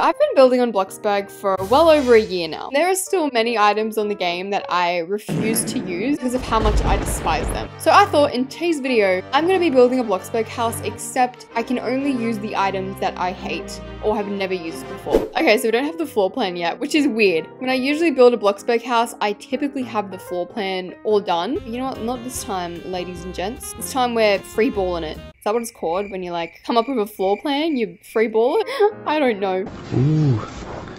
So I've been building on BLOXBURG for well over a year now. There are still many items on the game that I refuse to use because of how much I despise them. So I thought in today's video, I'm going to be building a BLOXBURG house, except I can only use the items that I hate or have never used before. Okay, so we don't have the floor plan yet, which is weird. When I usually build a BLOXBURG house, I typically have the floor plan all done. But you know what? Not this time, ladies and gents. This time we're free balling it. Is that what it's called? When you like come up with a floor plan, you free ball it? I don't know. Ooh,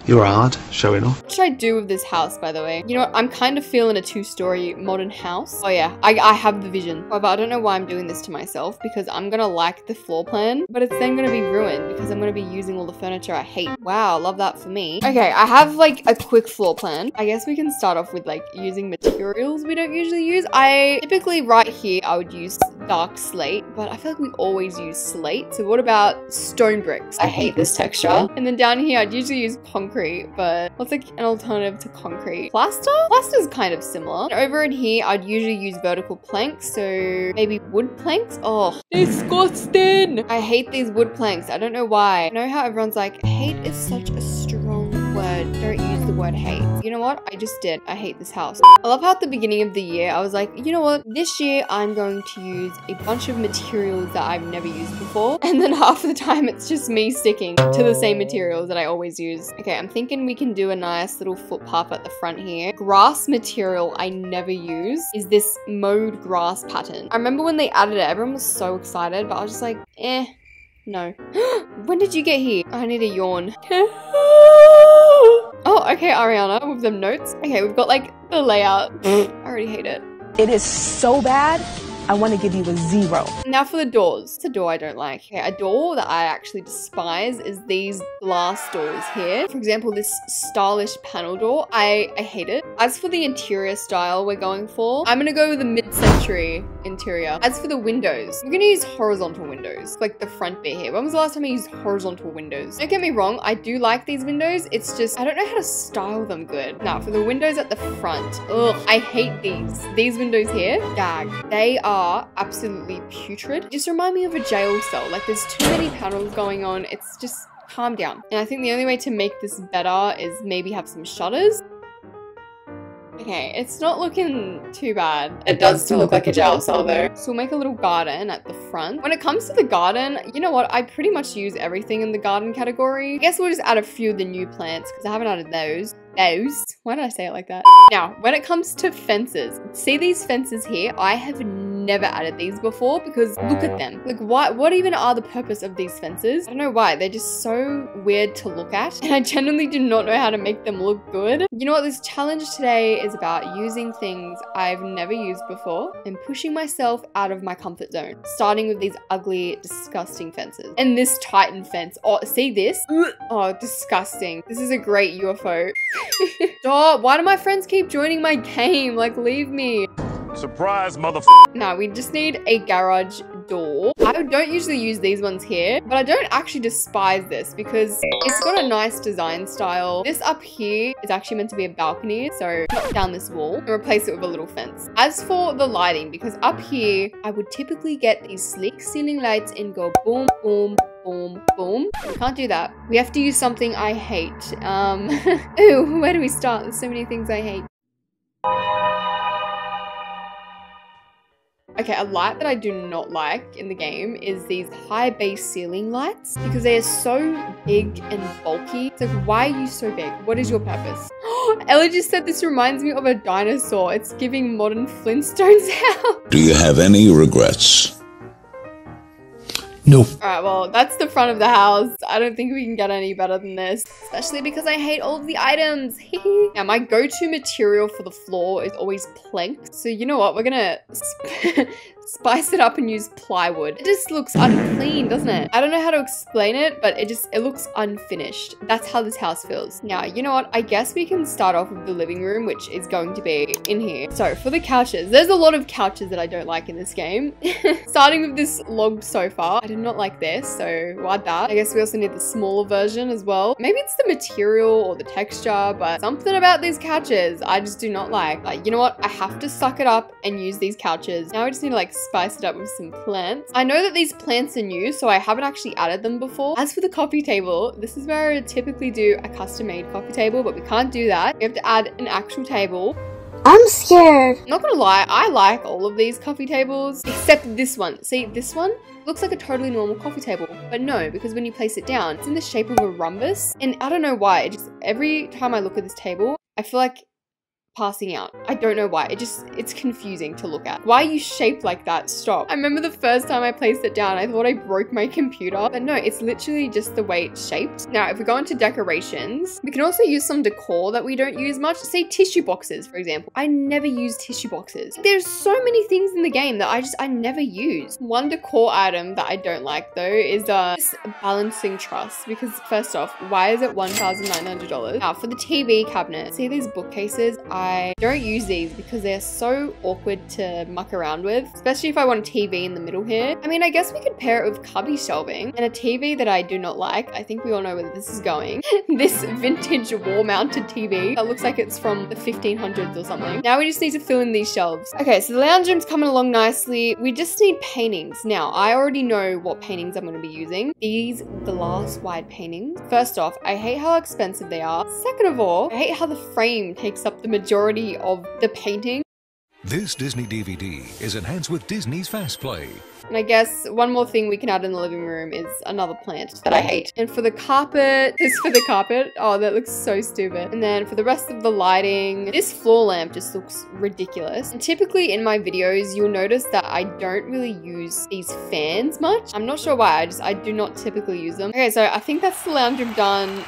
you're hard, showing off. What should I do with this house, by the way? You know what? I'm kind of feeling a two-story modern house. Oh yeah, I have the vision. However, I don't know why I'm doing this to myself because I'm gonna like the floor plan, but it's then gonna be ruined because I'm gonna be using all the furniture I hate. Wow, love that for me. Okay, I have like a quick floor plan. I guess we can start off with like using materials we don't usually use. I typically right here, I would use dark slate, but I feel like we always use slate. So what about stone bricks? I hate this texture. And then down here, I'd usually use concrete, but what's like an alternative to concrete? Plaster? Plaster's kind of similar. And over in here, I'd usually use vertical planks. So maybe wood planks? Oh, disgusting. I hate these wood planks. I don't know why. I know how everyone's like, hate is such a strong word. Don't use the word hate. You know what? I just did. I hate this house. I love how at the beginning of the year, I was like, you know what? This year, I'm going to use a bunch of materials that I've never used before. And then half the time, it's just me sticking to the same materials that I always use. Okay, I'm thinking we can do a nice little footpath at the front here. Grass material I never use is this mowed grass pattern. I remember when they added it, everyone was so excited, but I was just like, no. When did you get here? I need a yawn. Oh, okay, Ariana, with them notes. Okay, we've got like the layout. I already hate it. It is so bad, I want to give you a 0. Now for the doors. It's a door I don't like. Okay, a door that I actually despise is these glass doors here. For example, this stylish panel door. I hate it. As for the interior style we're going for, I'm gonna go with the mid-century interior. As for the windows, we're gonna use horizontal windows, like the front bit here. When was the last time I used horizontal windows? Don't get me wrong, I do like these windows. It's just, I don't know how to style them good. Now, for the windows at the front, ugh, I hate these. These windows here, gag. They are absolutely putrid. Just remind me of a jail cell. Like there's too many panels going on. It's just calm down. And I think the only way to make this better is maybe have some shutters. Okay, it's not looking too bad. It does still look like a jail cell though. So we'll make a little garden at the front. When it comes to the garden, you know what? I pretty much use everything in the garden category. I guess we'll just add a few of the new plants because I haven't added those. Why did I say it like that? Now, when it comes to fences, see these fences here? I have never added these before because look at them. Like what even are the purpose of these fences? I don't know why. They're just so weird to look at. And I genuinely do not know how to make them look good. You know what? This challenge today is about using things I've never used before and pushing myself out of my comfort zone. Starting with these ugly, disgusting fences. And this Titan fence. Oh, see this? Oh, disgusting. This is a great UFO. Stop. Why do my friends keep joining my game? Like, leave me. Surprise, motherfucker. No, we just need a garage door. I don't usually use these ones here, but I don't actually despise this because it's got a nice design style. This up here is actually meant to be a balcony, so knock down this wall and replace it with a little fence. As for the lighting, because up here, I would typically get these sleek ceiling lights and go boom, boom, boom, boom. We can't do that. We have to use something I hate. Ooh, where do we start? There's so many things I hate. Okay, a light that I do not like in the game is these high base ceiling lights because they are so big and bulky. It's like, why are you so big? What is your purpose? Ellie just said this reminds me of a dinosaur. It's giving modern Flintstones out. Do you have any regrets? No. Alright, well, that's the front of the house. I don't think we can get any better than this. Especially because I hate all of the items. Now, my go-to material for the floor is always plank. So you know what? We're gonna spice it up and use plywood. It just looks unclean, doesn't it? I don't know how to explain it, but it looks unfinished. That's how this house feels. Now, you know what? I guess we can start off with the living room, which is going to be in here. So for the couches, there's a lot of couches that I don't like in this game. Starting with this log sofa. I did not like this, so we'll add that. I guess we also need the smaller version as well. Maybe it's the material or the texture, but something about these couches I just do not like. Like, you know what? I have to suck it up and use these couches. Now I just need to like like spice it up with some plants. I know that these plants are new, so I haven't actually added them before. As for the coffee table, this is where I would typically do a custom-made coffee table, but we can't do that. We have to add an actual table. I'm scared. Not gonna lie, I like all of these coffee tables, except this one. See, this one looks like a totally normal coffee table, but no, because when you place it down, it's in the shape of a rhombus, and I don't know why, every time I look at this table, I feel like passing out. I don't know why. It's confusing to look at. Why are you shaped like that? Stop. I remember the first time I placed it down, I thought I broke my computer, but no, it's literally just the way it's shaped. Now, if we go into decorations, we can also use some decor that we don't use much. Say tissue boxes, for example. I never use tissue boxes. There's so many things in the game that I never use. One decor item that I don't like though is this balancing truss, because first off, why is it $1,900? Now, for the TV cabinet, see these bookcases? I don't use these because they're so awkward to muck around with, especially if I want a TV in the middle here. I mean, I guess we could pair it with cubby shelving and a TV that I do not like. I think we all know where this is going. This vintage wall-mounted TV that looks like it's from the 1500s or something. Now we just need to fill in these shelves. Okay, so the lounge room's coming along nicely. We just need paintings. Now, I already know what paintings I'm going to be using. These glass wide paintings. First off, I hate how expensive they are. Second of all, I hate how the frame takes up the majority of the painting. This Disney DVD is enhanced with Disney's Fast Play. And I guess one more thing we can add in the living room is another plant that I hate. And for the carpet, oh, that looks so stupid. And then for the rest of the lighting, this floor lamp just looks ridiculous. And typically in my videos, you'll notice that I don't really use these fans much. I'm not sure why, I do not typically use them. Okay, so I think that's the lounge room done.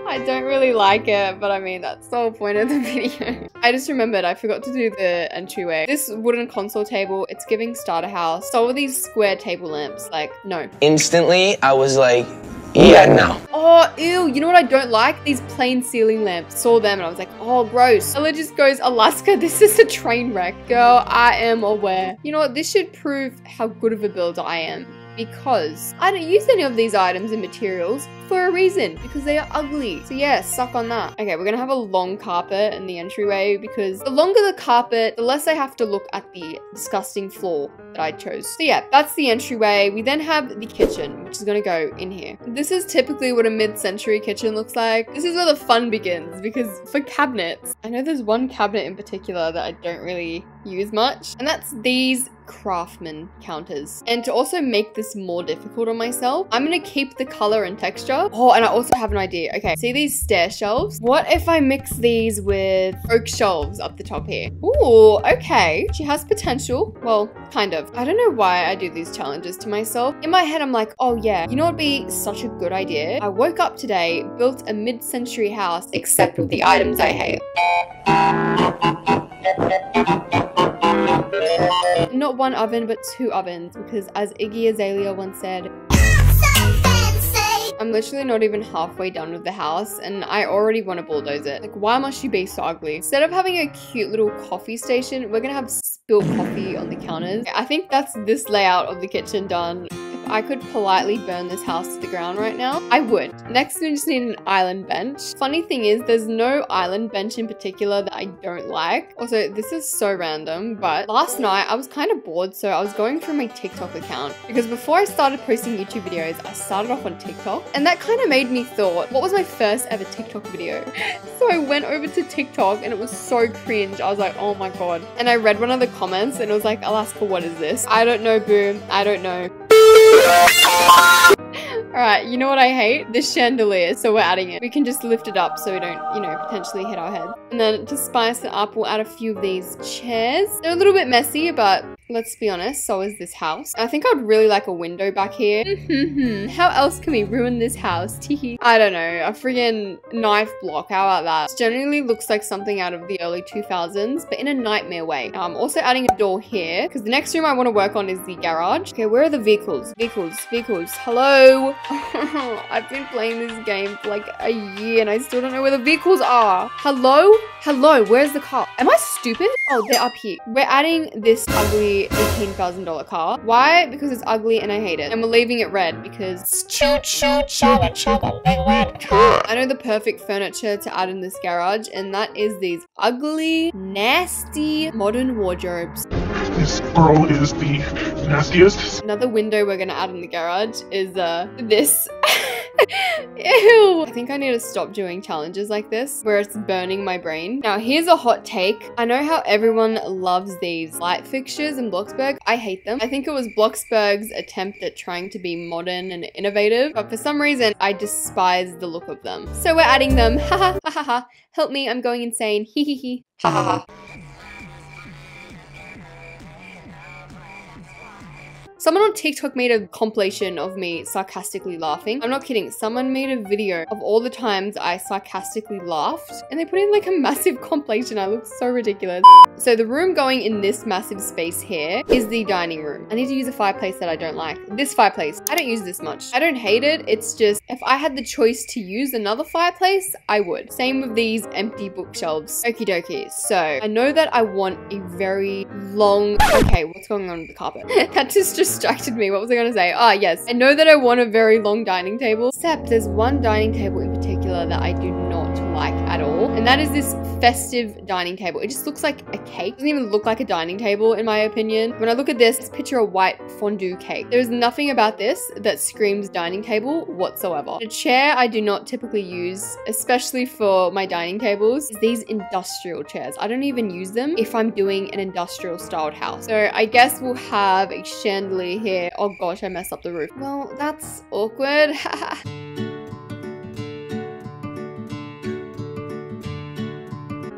I don't really like it, but I mean, that's the whole point of the video. I just remembered I forgot to do the entryway. This wooden console table, it's giving starter house. So are these square table lamps, like, no. Instantly, I was like, yeah, no. Oh, ew, you know what I don't like? These plain ceiling lamps. Saw them and I was like, oh, gross. Ella just goes, Alaska, this is a train wreck. Girl, I am aware. You know what? This should prove how good of a builder I am, because I don't use any of these items and materials for a reason, because they are ugly. So yeah, suck on that. Okay, we're gonna have a long carpet in the entryway, because the longer the carpet, the less I have to look at the disgusting floor that I chose. So yeah, that's the entryway. We then have the kitchen, which is gonna go in here. This is typically what a mid-century kitchen looks like. This is where the fun begins, because for cabinets, I know there's one cabinet in particular that I don't really use much, and that's these Craftsman counters. And to also make this more difficult on myself, I'm gonna keep the color and texture. Oh, and I also have an idea. Okay, see these stair shelves? What if I mix these with oak shelves up the top here? Ooh, okay. She has potential. Well, kind of. I don't know why I do these challenges to myself. In my head, I'm like, oh yeah, you know what would be such a good idea? I woke up today, built a mid-century house, except with the items I hate. Not one oven, but two ovens, because as Iggy Azalea once said, I'm literally not even halfway done with the house and I already want to bulldoze it. Like, why must she be so ugly? Instead of having a cute little coffee station, we're gonna have spilled coffee on the counters. I think that's this layout of the kitchen done. If I could politely burn this house to the ground right now, I would. Next, we just need an island bench. Funny thing is, there's no island bench in particular that I don't like. Also, this is so random, but last night I was kind of bored, so I was going through my TikTok account, because before I started posting YouTube videos, I started off on TikTok, and that kind of made me thought, what was my first ever TikTok video? So I went over to TikTok and it was so cringe. I was like, oh my god. And I read one of the comments and it was like, Alaska, what is this? I don't know, boo. I don't know. Alright, you know what I hate? This chandelier, so we're adding it. We can just lift it up so we don't, you know, potentially hit our head. And then to spice it up, we'll add a few of these chairs. They're a little bit messy, but let's be honest, so is this house. I think I'd really like a window back here. How else can we ruin this house? Teehee. I don't know, a friggin' knife block, how about that? It generally looks like something out of the early 2000s, but in a nightmare way. I'm also adding a door here, because the next room I want to work on is the garage. Okay, where are the vehicles? Vehicles. Hello? I've been playing this game for like a year and I still don't know where the vehicles are. Hello? Where's the car? Am I stupid? Oh, they're up here. We're adding this ugly $18,000 car. Why? Because it's ugly and I hate it. And we're leaving it red because I know the perfect furniture to add in this garage, and that is these ugly, nasty modern wardrobes. This girl is the nastiest. Another window we're gonna add in the garage is this. Ew. I think I need to stop doing challenges like this where it's burning my brain. Now here's a hot take. I know how everyone loves these light fixtures in Bloxburg. I hate them. I think it was Bloxburg's attempt at trying to be modern and innovative, but for some reason I despise the look of them. So we're adding them. Ha ha ha ha. Help me, I'm going insane. Hee hee hee. Ha ha ha. Someone on TikTok made a compilation of me sarcastically laughing. I'm not kidding. Someone made a video of all the times I sarcastically laughed and they put in like a massive compilation. I look so ridiculous. So the room going in this massive space here is the dining room. I need to use a fireplace that I don't like. This fireplace, I don't use this much. I don't hate it. It's just if I had the choice to use another fireplace, I would. Same with these empty bookshelves. Okie dokie. So I know that I want a very long, okay, what's going on with the carpet? That just distracted me. What was I gonna say? Ah, yes. I know that I want a very long dining table, except there's one dining table in particular that I do not like at all, and that is this festive dining table. It just looks like a cake. It doesn't even look like a dining table in my opinion. When I look at this, picture a white fondue cake. There's nothing about this that screams dining table whatsoever. The chair I do not typically use, especially for my dining tables, is these industrial chairs. I don't even use them if I'm doing an industrial styled house. So I guess we'll have a chandelier here. Oh gosh, I messed up the roof. Well, that's awkward.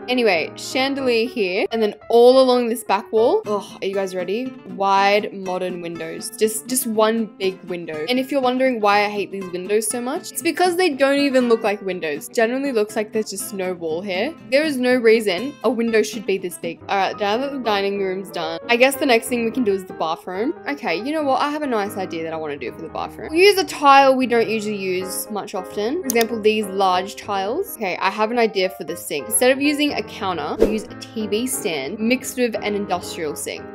Anyway, chandelier here, and then all along this back wall, oh, are you guys ready? Wide modern windows. Just one big window. And if you're wondering why I hate these windows so much, it's because they don't even look like windows. Generally looks like there's just no wall here. There is no reason a window should be this big. All right, now that the dining room's done, I guess the next thing we can do is the bathroom. Okay, you know what? I have a nice idea that I want to do for the bathroom. We use a tile we don't usually use much often. For example, these large tiles. Okay, I have an idea for this sink. Instead of using a counter, we use a TV stand mixed with an industrial sink.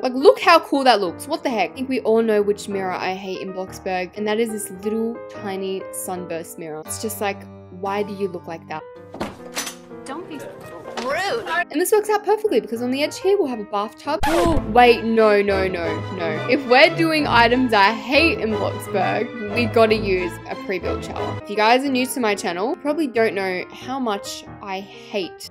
Like, look how cool that looks. What the heck? I think we all know which mirror I hate in Bloxburg, and that is this little tiny sunburst mirror. It's just like, why do you look like that? Don't be rude. And this works out perfectly because on the edge here we'll have a bathtub. Oh, wait, no. If we're doing items I hate in Bloxburg, we gotta use a pre-built shower. If you guys are new to my channel, you probably don't know how much I hate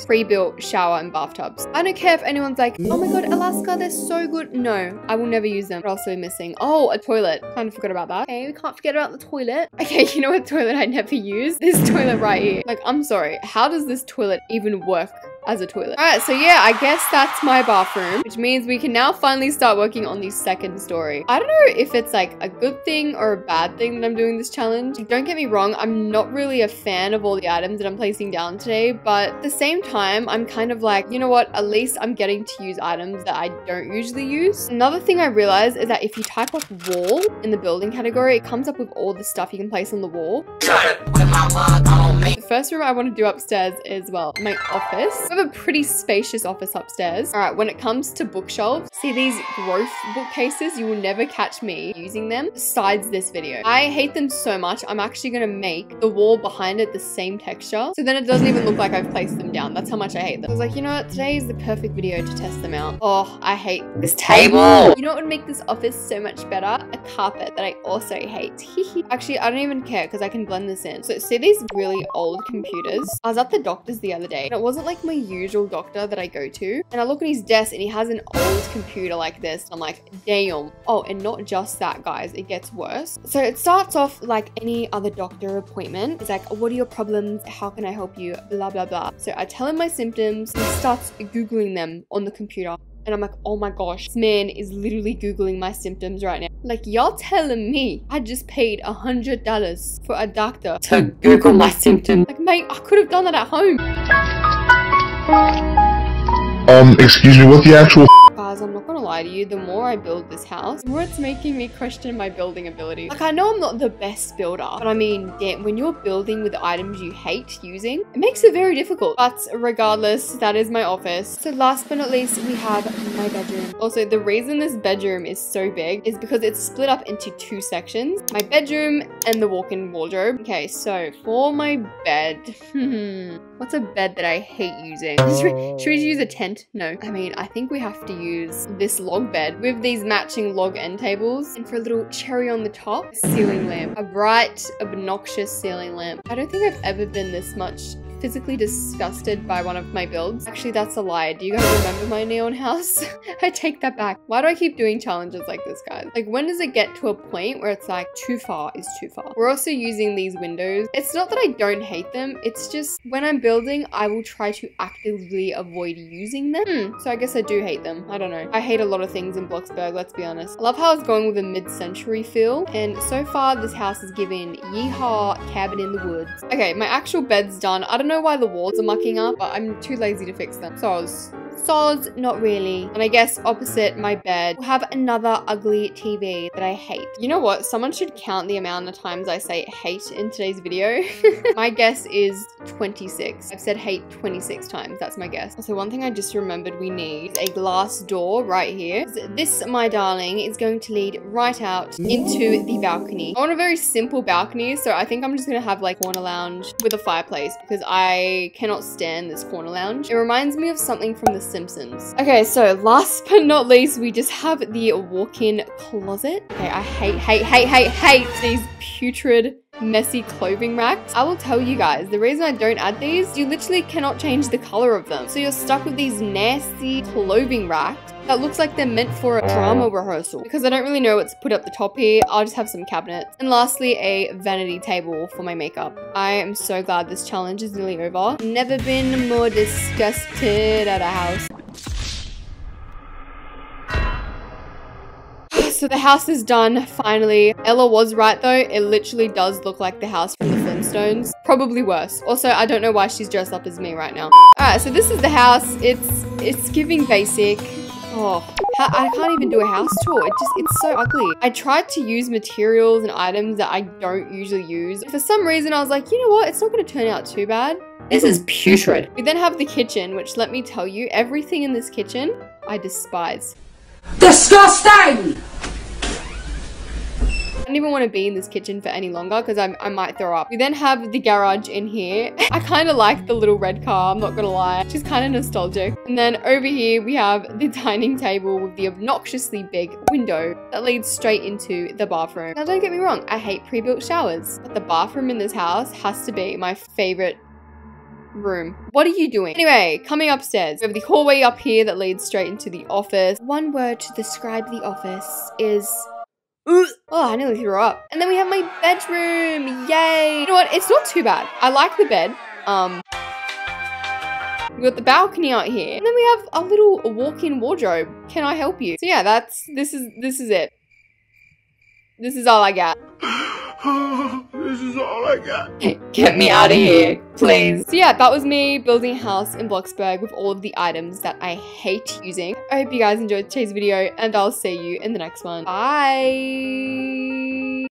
pre-built shower and bathtubs. I don't care if anyone's like, oh my god, Alaska, they're so good. No, I will never use them. What else are we missing? Oh, a toilet. Kind of forgot about that. Okay, we can't forget about the toilet. Okay, you know what toilet I never use? This toilet right here. Like, I'm sorry. How does this toilet even work as a toilet? All right, so yeah, I guess that's my bathroom, which means we can now finally start working on the second story. I don't know if it's like a good thing or a bad thing that I'm doing this challenge. Don't get me wrong, I'm not really a fan of all the items that I'm placing down today, but at the same time, I'm kind of like, you know what, at least I'm getting to use items that I don't usually use. Another thing I realized is that if you type up wall in the building category, it comes up with all the stuff you can place on the wall. The first room I want to do upstairs is, well, my office. I have a pretty spacious office upstairs. All right, when it comes to bookshelves, see these growth bookcases? You will never catch me using them besides this video. I hate them so much, I'm actually gonna make the wall behind it the same texture, so then it doesn't even look like I've placed them down. That's how much I hate them. I was like, you know what? Today is the perfect video to test them out. Oh, I hate this table. You know what would make this office so much better? A carpet that I also hate. Actually, I don't even care because I can blend this in. So see these really old computers? I was at the doctor's the other day and it wasn't like my usual doctor that I go to. And I look at his desk and he has an old computer like this. I'm like, damn. Oh, and not just that, guys. It gets worse. So it starts off like any other doctor appointment. It's like, what are your problems? How can I help you? Blah, blah, blah. So I tell him my symptoms. He starts Googling them on the computer. And I'm like, oh my gosh, this man is literally Googling my symptoms right now. Like, y'all telling me I just paid $100 for a doctor to Google my symptoms. Like, mate, I could have done that at home. Excuse me, what the actual Guys, I'm not not gonna lie to you, the more I build this house, the more it's making me question my building ability. Like, I know I'm not the best builder, but I mean, damn, when you're building with items you hate using, it makes it very difficult. But regardless, that is my office. So last but not least, we have my bedroom. Also, the reason this bedroom is so big is because it's split up into two sections. My bedroom and the walk-in wardrobe. Okay, so for my bed, what's a bed that I hate using? Should we use a tent? No. I mean, I think we have to use this log bed with these matching log end tables. And for a little cherry on the top, a ceiling lamp. A bright, obnoxious ceiling lamp. I don't think I've ever been this much physically disgusted by one of my builds. Actually, that's a lie. Do you guys remember my neon house? I take that back. Why do I keep doing challenges like this, guys? Like, when does it get to a point where it's like too far is too far? We're also using these windows. It's not that I don't hate them. It's just when I'm building, I will try to actively avoid using them. So I guess I do hate them. I don't know. I hate a lot of things in Bloxburg, let's be honest. I love how it's going with a mid-century feel. And so far, this house is giving yeehaw cabin in the woods. Okay, my actual bed's done. I don't know why the walls are mucking up, but I'm too lazy to fix them. Soz, not really. And I guess opposite my bed, we'll have another ugly TV that I hate. You know what? Someone should count the amount of times I say hate in today's video. My guess is 26. I've said hate 26 times. That's my guess. Also, one thing I just remembered we need is a glass door right here. This, my darling, is going to lead right out into the balcony. I want a very simple balcony, so I think I'm just gonna have like corner lounge with a fireplace because I cannot stand this corner lounge. It reminds me of something from The Simpsons. Okay, so last but not least, we just have the walk-in closet. Okay, I hate these putrid, messy clothing racks. I will tell you guys, the reason I don't add these, you literally cannot change the color of them. So you're stuck with these nasty clothing racks that looks like they're meant for a drama rehearsal. Because I don't really know what to put up the top here, I'll just have some cabinets. And lastly, a vanity table for my makeup. I am so glad this challenge is nearly over. Never been more disgusted at a house. So the house is done, finally. Ella was right though, it literally does look like the house from the Flintstones. Probably worse. Also, I don't know why she's dressed up as me right now. Alright, so this is the house. It's giving basic. Oh, I can't even do a house tour. It's so ugly. I tried to use materials and items that I don't usually use. For some reason, I was like, you know what? It's not going to turn out too bad. This is putrid. We then have the kitchen, which let me tell you, everything in this kitchen, I despise. Disgusting! I don't even want to be in this kitchen for any longer because I might throw up. We then have the garage in here. I kind of like the little red car, I'm not gonna lie. She's kind of nostalgic. And then over here we have the dining table with the obnoxiously big window that leads straight into the bathroom. Now don't get me wrong, I hate pre-built showers, but the bathroom in this house has to be my favorite room. What are you doing? Anyway, coming upstairs, we have the hallway up here that leads straight into the office. One word to describe the office is oh, I nearly threw up. And then we have my bedroom. Yay. You know what? It's not too bad. I like the bed. We got the balcony out here. And then we have a little walk-in wardrobe. Can I help you? So yeah, this is it. This is all I got. This is all I got. Get me out of here, please. So yeah, that was me building a house in Bloxburg with all of the items that I hate using. I hope you guys enjoyed today's video and I'll see you in the next one. Bye.